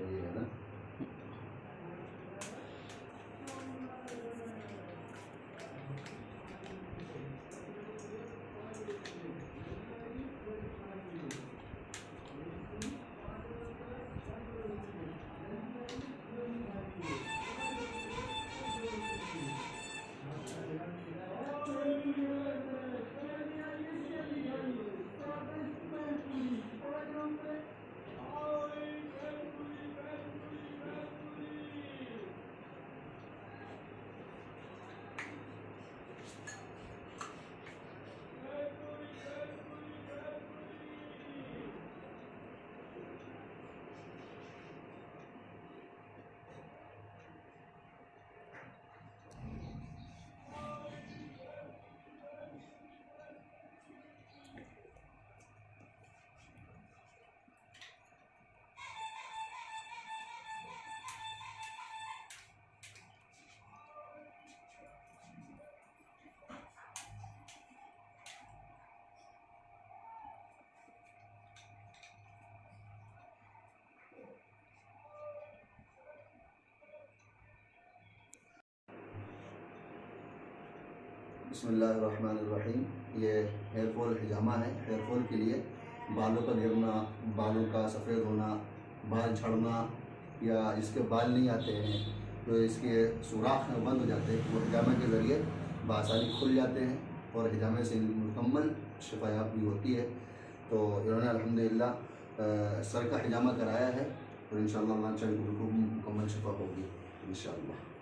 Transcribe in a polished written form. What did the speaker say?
ये है ना। बिस्मिल्लाहिर्रहमानिर्रहीम। ये हेयर फॉल हिजामा है। हेयर फॉल के लिए बालों का गिरना, बालों का सफ़ेद होना, बाल झड़ना या जिसके बाल नहीं आते हैं, तो इसके सुराख में बंद हो जाते हैं, वो हिजामे के ज़रिए बआसानी खुल जाते हैं और हिजामे से मुकम्मल शिफायाब भी होती है। तो इन्होंने अल्हम्दुलिल्लाह सर का हिजामा कराया है और इंशाअल्लाह बिल्कुल मुकम्मल शिफा होगी इंशाअल्लाह।